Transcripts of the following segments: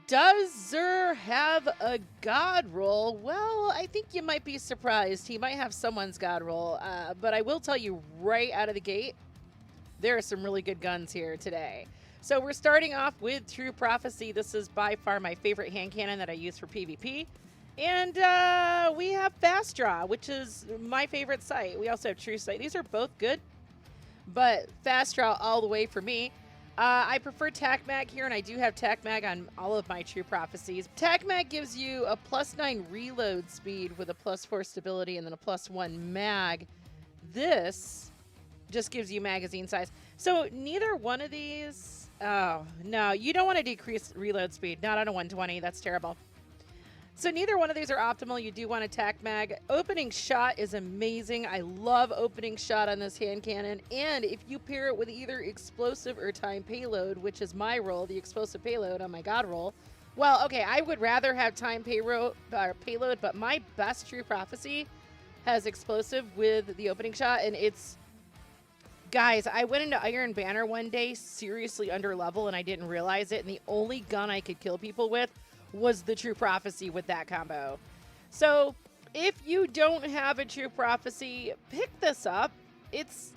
Does Zer have a god roll? Well, I think you might be surprised. He might have someone's god roll, but I will tell you right out of the gate, there are some really good guns here today. So we're starting off with True Prophecy. This is by far my favorite hand cannon that I use for PvP. And we have Fast Draw, which is my favorite sight. We also have True Sight. These are both good, but Fast Draw all the way for me. I prefer Tac Mag here, and I do have Tac Mag on all of my True Prophecies. Tac Mag gives you a +9 reload speed with a +4 stability and then a +1 mag. This just gives you magazine size. So neither one of these... Oh, no, you don't want to decrease reload speed. Not on a 120. That's terrible. So neither one of these are optimal. You do want a Tac Mag. Opening shot is amazing. I love opening shot on this hand cannon. And if you pair it with either explosive or time payload, which is my roll, the explosive payload on my god roll. Well, okay, I would rather have time payload, but my best True Prophecy has explosive with the opening shot, and it's... Guys, I went into Iron Banner one day seriously under level, and I didn't realize it, and the only gun I could kill people with was the True Prophecy with that combo. So if you don't have a True Prophecy, pick this up. It's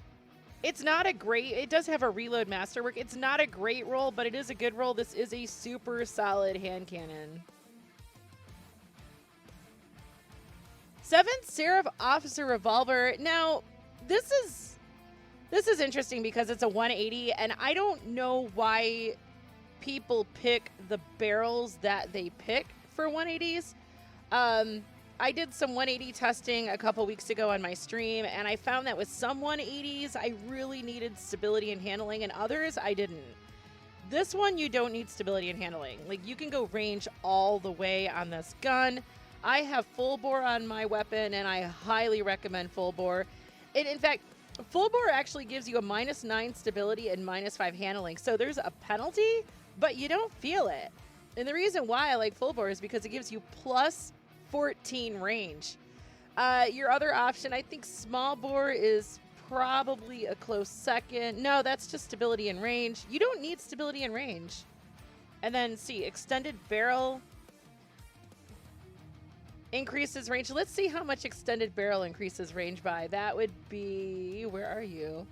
not a great, it does have a reload masterwork. It's not a great roll, but it is a good roll. This is a super solid hand cannon. 7th Seraph Officer Revolver. Now, this is interesting because it's a 180, and I don't know why people pick the barrels that they pick for 180s. I did some 180 testing a couple weeks ago on my stream, and I found that with some 180s, I really needed stability and handling, and others, I didn't. This one, you don't need stability and handling. Like, you can go range all the way on this gun. I have full bore on my weapon, and I highly recommend full bore. And in fact, full bore actually gives you a -9 stability and -5 handling. So there's a penalty, but you don't feel it. And the reason why I like full bore is because it gives you +14 range. Your other option, I think small bore is probably a close second. No, that's just stability and range. You don't need stability and range. And then see, extended barrel increases range. Let's see how much extended barrel increases range by. That would be, where are you?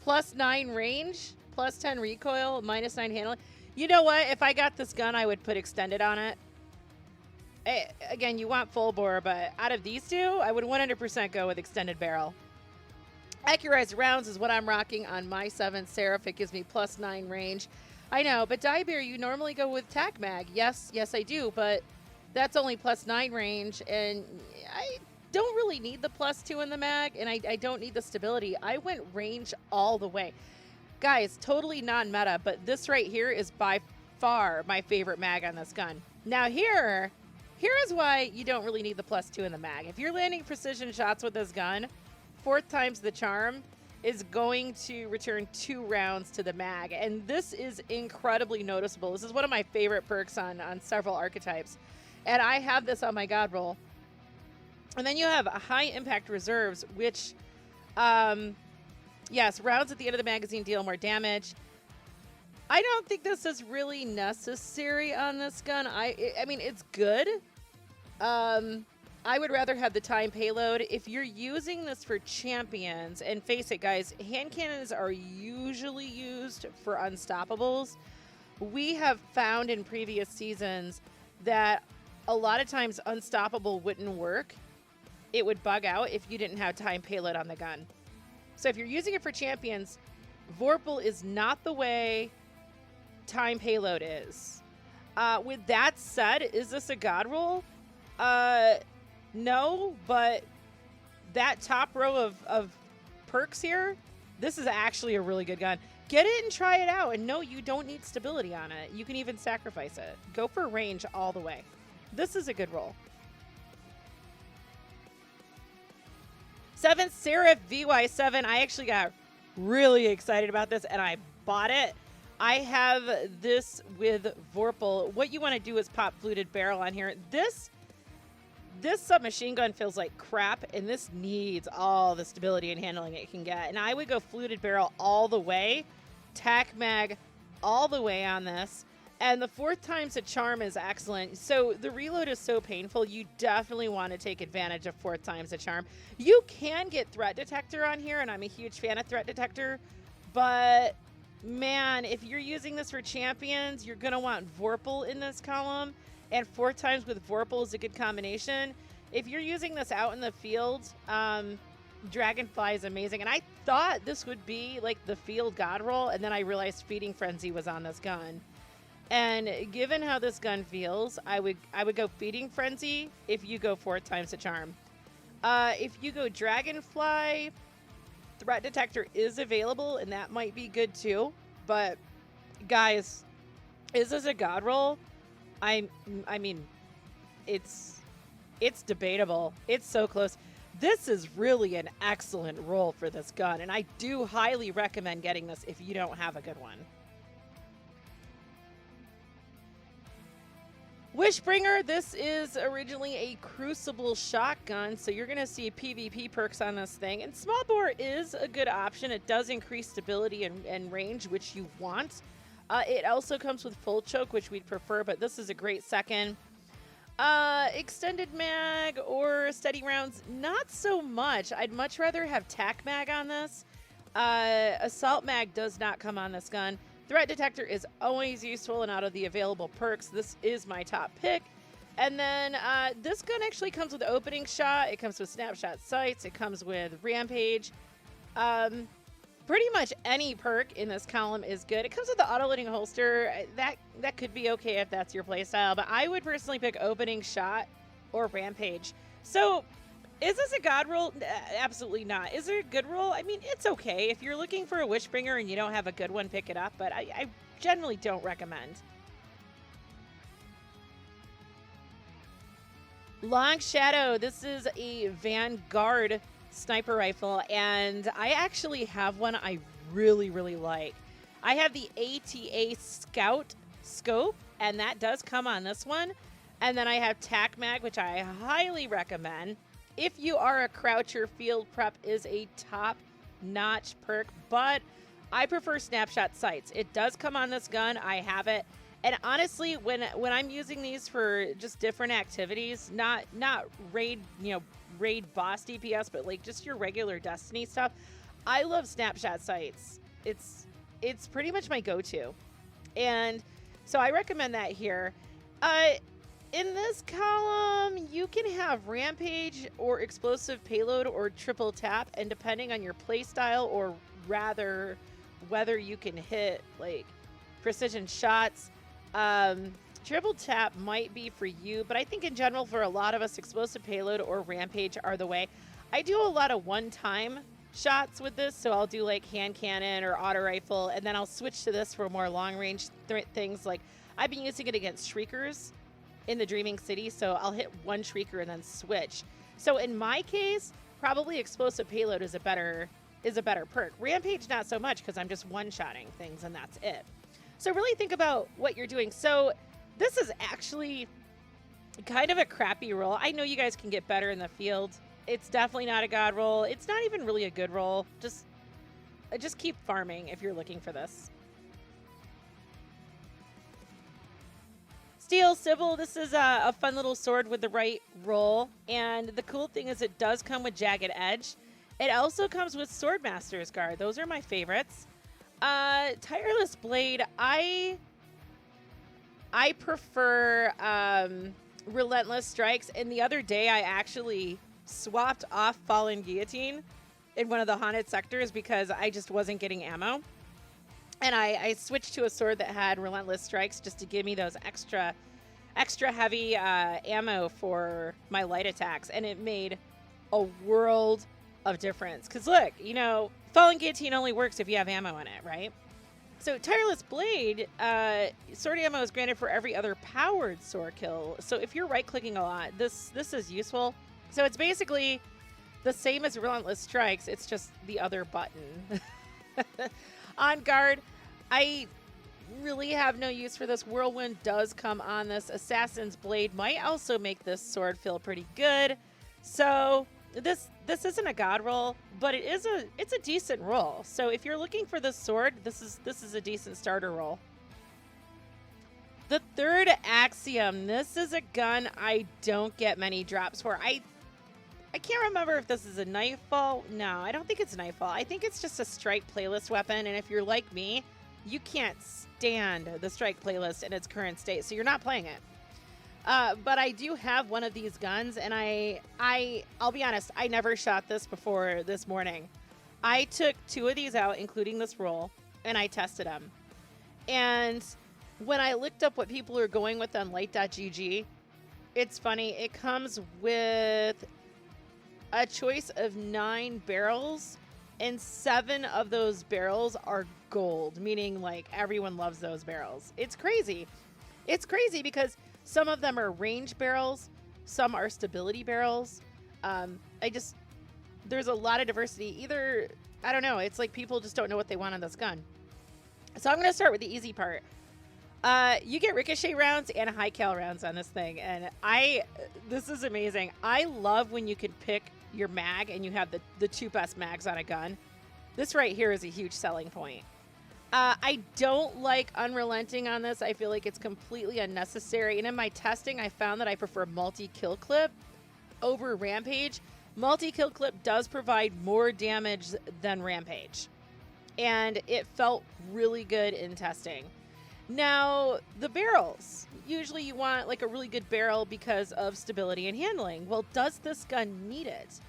+9 range, +10 recoil, -9 handling. You know what? If I got this gun, I would put extended on it. Again, you want full bore, but out of these two, I would 100% go with extended barrel. Accurized rounds is what I'm rocking on my 7th Seraph. It gives me +9 range. I know, but Diebeer, you normally go with Tac Mag. Yes, I do, but that's only +9 range, and I don't really need the +2 in the mag, and I don't need the stability. I went range all the way. Guys, totally non-meta, but this right here is by far my favorite mag on this gun. Now here is why you don't really need the +2 in the mag. If you're landing precision shots with this gun, 4th time's the charm is going to return 2 rounds to the mag, and this is incredibly noticeable. This is one of my favorite perks on several archetypes. And I have this on my god roll. And then you have high impact reserves, which, yes, rounds at the end of the magazine deal more damage. I don't think this is really necessary on this gun. I mean, it's good. I would rather have the time payload. If you're using this for champions, and face it, guys, hand cannons are usually used for unstoppables. We have found in previous seasons that a lot of times unstoppable wouldn't work. It would bug out if you didn't have time payload on the gun. So if you're using it for champions, Vorpal is not the way time payload is. With that said, is this a god roll? No, but that top row of perks here, this is actually a really good gun. Get it and try it out. And no, you don't need stability on it. You can even sacrifice it. Go for range all the way. This is a good roll. 7th Seraph VY7. I actually got really excited about this, and I bought it. I have this with Vorpal. What you want to do is pop fluted barrel on here. This submachine gun feels like crap, and this needs all the stability and handling it can get. And I would go fluted barrel all the way, Tac Mag all the way on this. And the 4th time's a charm is excellent. So the reload is so painful, you definitely want to take advantage of 4th time's a charm. You can get threat detector on here, and I'm a huge fan of threat detector. But man, if you're using this for champions, you're going to want Vorpal in this column. And 4 times with Vorpal is a good combination. If you're using this out in the field, Dragonfly is amazing. And I thought this would be like the field god roll, and then I realized Feeding Frenzy was on this gun. And given how this gun feels, I would go Feeding Frenzy if you go 4 times the charm. If you go Dragonfly, Threat Detector is available, and that might be good too. But guys, is this a god roll? I mean, it's debatable. It's so close. This is really an excellent roll for this gun, and I do highly recommend getting this if you don't have a good one. Wishbringer, this is originally a Crucible shotgun, so you're going to see PvP perks on this thing. And small bore is a good option. It does increase stability and range, which you want. It also comes with full choke, which we'd prefer, but this is a great second. Extended mag or steady rounds, not so much. I'd much rather have tac mag on this. Assault mag does not come on this gun. Threat detector is always useful, and out of the available perks, this is my top pick. And then this gun actually comes with opening shot. It comes with snapshot sights. It comes with rampage. Pretty much any perk in this column is good. It comes with the auto-loading holster. That could be okay if that's your playstyle, but I would personally pick opening shot or rampage. So is this a god roll? Absolutely not. Is it a good roll? I mean, it's okay. If you're looking for a Wishbringer and you don't have a good one, pick it up, but I generally don't recommend. Long Shadow. This is a Vanguard sniper rifle, and I actually have one I really, really like. I have the ATA Scout scope, and that does come on this one. And then I have Tac Mag, which I highly recommend. If you are a croucher, field prep is a top-notch perk, but I prefer snapshot sights. It does come on this gun. I have it. And honestly, when I'm using these for just different activities, not raid, raid boss DPS, but like just your regular Destiny stuff, I love snapshot sights. It's pretty much my go-to. And so I recommend that here. In this column, you can have Rampage or Explosive Payload or Triple Tap, and depending on your playstyle, or rather whether you can hit like precision shots, Triple Tap might be for you, but I think in general for a lot of us, Explosive Payload or Rampage are the way. I do a lot of one-time shots with this, so I'll do like hand cannon or auto rifle, and then I'll switch to this for more long-range things. Like I've been using it against Shriekers in the Dreaming City, so I'll hit one Shrieker and then switch. So in my case, probably Explosive Payload is a better perk. Rampage not so much, because I'm just one-shotting things and that's it. So really think about what you're doing. So this is actually kind of a crappy roll. I know you guys can get better in the field. It's definitely not a god roll. It's not even really a good roll. Just keep farming if you're looking for this. Steel Sybil, this is a fun little sword with the right roll, and the cool thing is it does come with Jagged Edge. It also comes with Swordmaster's Guard. Those are my favorites. Tireless Blade, I prefer Relentless Strikes, and the other day I actually swapped off Fallen Guillotine in one of the haunted sectors because I just wasn't getting ammo. And I switched to a sword that had Relentless Strikes just to give me those extra heavy ammo for my light attacks. And it made a world of difference. Because look, Fallen Guillotine only works if you have ammo in it, right? So Tireless Blade, sword ammo is granted for every other powered sword kill. So if you're right-clicking a lot, this is useful. So it's basically the same as Relentless Strikes. It's just the other button. On guard, I really have no use for this. Whirlwind does come on this. Assassin's Blade might also make this sword feel pretty good. So this isn't a god roll, but it's a decent roll. So if you're looking for this sword, this is a decent starter roll. The third Axiom. This is a gun I don't get many drops for. I can't remember if this is a Nightfall. No, I don't think it's Nightfall. I think it's just a Strike playlist weapon, and if you're like me, you can't stand the Strike playlist in its current state, so you're not playing it. But I do have one of these guns, and I'll be honest, I never shot this before this morning. I took 2 of these out, including this roll, and I tested them. And when I looked up what people are going with on light.gg, it's funny. It comes with a choice of 9 barrels, and 7 of those barrels are gold, meaning like everyone loves those barrels. It's crazy. It's crazy because some of them are range barrels, some are stability barrels. There's a lot of diversity. Either, I don't know, it's like people just don't know what they want on this gun. So I'm going to start with the easy part. You get ricochet rounds and high cal rounds on this thing, and this is amazing. I love when you can pick your mag and you have the 2 best mags on a gun. This right here is a huge selling point. I don't like unrelenting on this. I feel like it's completely unnecessary, and in my testing I found that I prefer multi-kill clip over rampage. Multi-kill clip does provide more damage than rampage, and it felt really good in testing. Now, the barrels. Usually you want like a really good barrel because of stability and handling. Well, does this gun need it?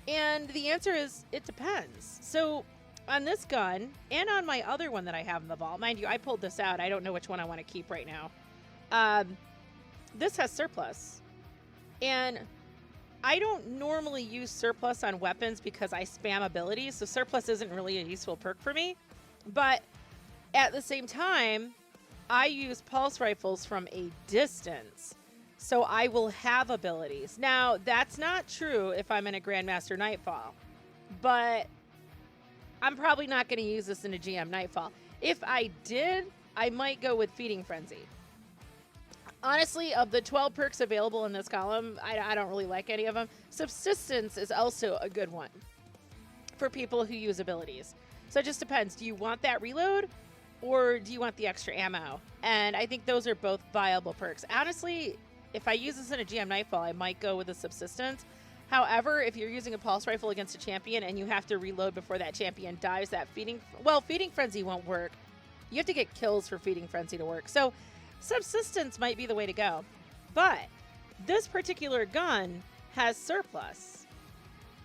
And the answer is it depends. So on this gun and on my other one that I have in the vault, mind you, I pulled this out. I don't know which one I want to keep right now. This has surplus. And I don't normally use surplus on weapons because I spam abilities. So surplus isn't really a useful perk for me. But at the same time, I use pulse rifles from a distance, so I will have abilities. Now, that's not true if I'm in a Grandmaster Nightfall, but I'm probably not going to use this in a GM Nightfall. If I did, I might go with Feeding Frenzy. Honestly, of the 12 perks available in this column, I don't really like any of them. Subsistence is also a good one for people who use abilities. So it just depends. Do you want that reload? Or do you want the extra ammo? And I think those are both viable perks. Honestly, if I use this in a GM Nightfall, I might go with a subsistence. However, if you're using a pulse rifle against a champion and you have to reload before that champion dies, that Feeding Frenzy won't work. You have to get kills for Feeding Frenzy to work. So subsistence might be the way to go. But this particular gun has surplus.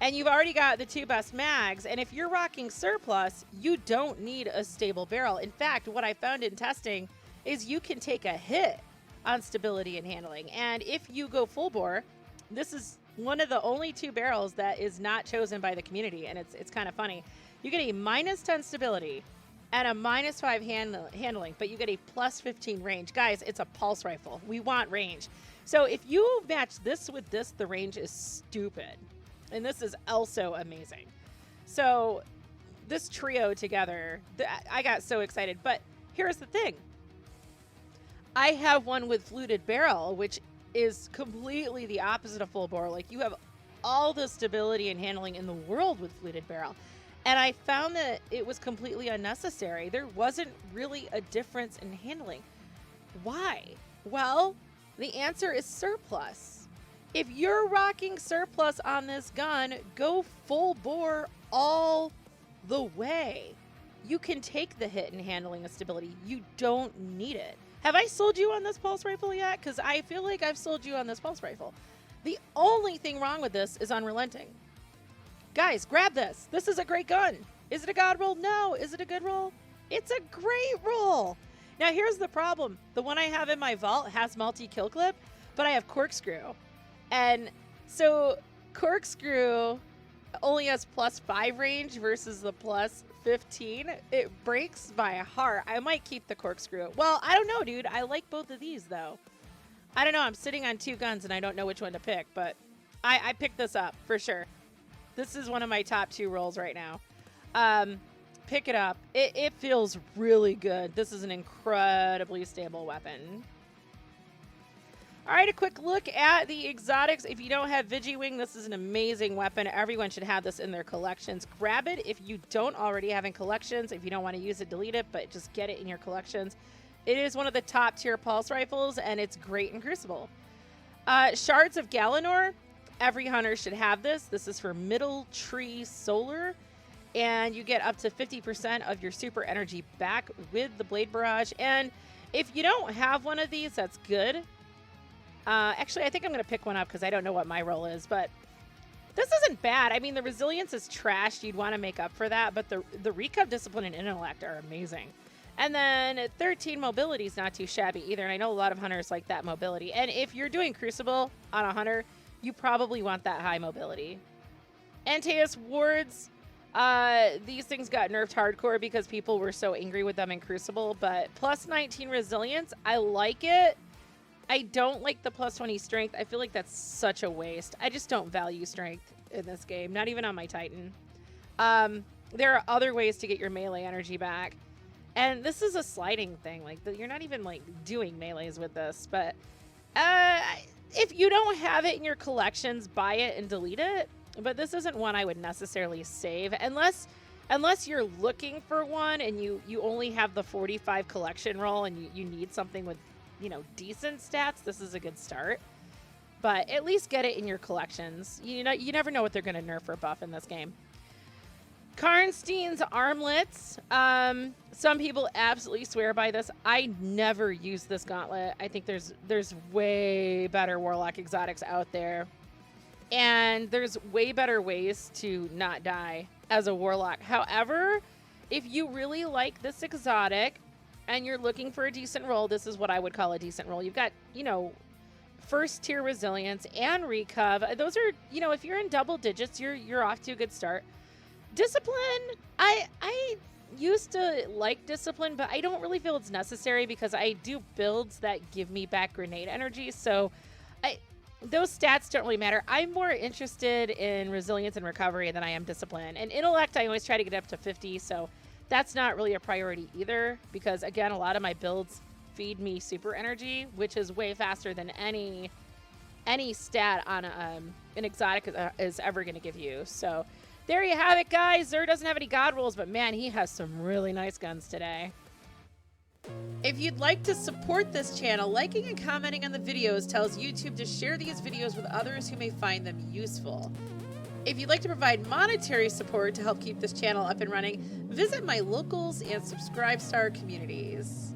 And you've already got the 2 best mags, and if you're rocking surplus, you don't need a stable barrel. In fact, what I found in testing is you can take a hit on stability and handling. And if you go full bore, this is one of the only 2 barrels that is not chosen by the community, and it's kind of funny. You get a -10 stability and a -5 handling, but you get a +15 range. Guys, it's a pulse rifle. We want range. So if you match this with this, the range is stupid. And this is also amazing. So this trio together, I got so excited. But here's the thing. I have one with fluted barrel, which is completely the opposite of full bore. Like, you have all the stability and handling in the world with fluted barrel. And I found that it was completely unnecessary. There wasn't really a difference in handling. Why? Well, the answer is surplus. If you're rocking surplus on this gun, go full bore all the way. You can take the hit in handling and stability. You don't need it. Have I sold you on this pulse rifle yet? Because I feel like I've sold you on this pulse rifle. The only thing wrong with this is unrelenting. Guys, grab this. This is a great gun. Is it a god roll? No. Is it a good roll? It's a great roll. Now, here's the problem. The one I have in my vault has multi-kill clip, but I have corkscrew. And so corkscrew only has +5 range versus the +15. It breaks my heart. I might keep the corkscrew. Well, I don't know, dude. I like both of these, though. I don't know. I'm sitting on 2 guns, and I don't know which one to pick, but I picked this up for sure. This is one of my top 2 rolls right now. Pick it up. It feels really good. This is an incredibly stable weapon. All right, a quick look at the exotics. If you don't have Vigiwing, this is an amazing weapon. Everyone should have this in their collections. Grab it if you don't already have in collections. If you don't want to use it, delete it, but just get it in your collections. It is one of the top tier pulse rifles, and it's great in Crucible. Shards of Galanor. Every hunter should have this. This is for middle tree solar, and you get up to 50% of your super energy back with the Blade Barrage. And if you don't have one of these, that's good. Actually, I think I'm going to pick one up because I don't know what my role is, but this isn't bad. I mean, the resilience is trash. You'd want to make up for that, but the Recov, Discipline, and Intellect are amazing. And then 13 mobility is not too shabby either, and I know a lot of hunters like that mobility. And if you're doing Crucible on a hunter, you probably want that high mobility. Antaeus Wards. These things got nerfed hardcore because people were so angry with them in Crucible, but plus 19 resilience, I like it. I don't like the plus 20 strength. I feel like that's such a waste. I just don't value strength in this game, not even on my Titan. There are other ways to get your melee energy back. And this is a sliding thing. Like, you're not even, like, doing melees with this. But if you don't have it in your collections, buy it and delete it. But this isn't one I would necessarily save. Unless you're looking for one and you only have the 45 collection roll and you need something with, you know, decent stats, this is a good start. But at least get it in your collections. You know, you never know what they're going to nerf or buff in this game. Karnstein's Armlets. Some people absolutely swear by this. I never use this gauntlet. I think there's way better Warlock exotics out there. And there's way better ways to not die as a Warlock. However, if you really like this exotic and you're looking for a decent roll, this is what I would call a decent roll. You've got, you know, first tier resilience and recov. Those are, you know, if you're in double digits, you're off to a good start. Discipline, I used to like discipline, but I don't really feel it's necessary because I do builds that give me back grenade energy. So those stats don't really matter. I'm more interested in resilience and recovery than I am discipline. And intellect, I always try to get up to 50, so that's not really a priority either because, again, a lot of my builds feed me super energy, which is way faster than any stat on an exotic is ever going to give you. So there you have it, guys. Zer doesn't have any god rolls, but man, he has some really nice guns today. If you'd like to support this channel, liking and commenting on the videos tells YouTube to share these videos with others who may find them useful. If you'd like to provide monetary support to help keep this channel up and running, visit my locals and subscribe star communities.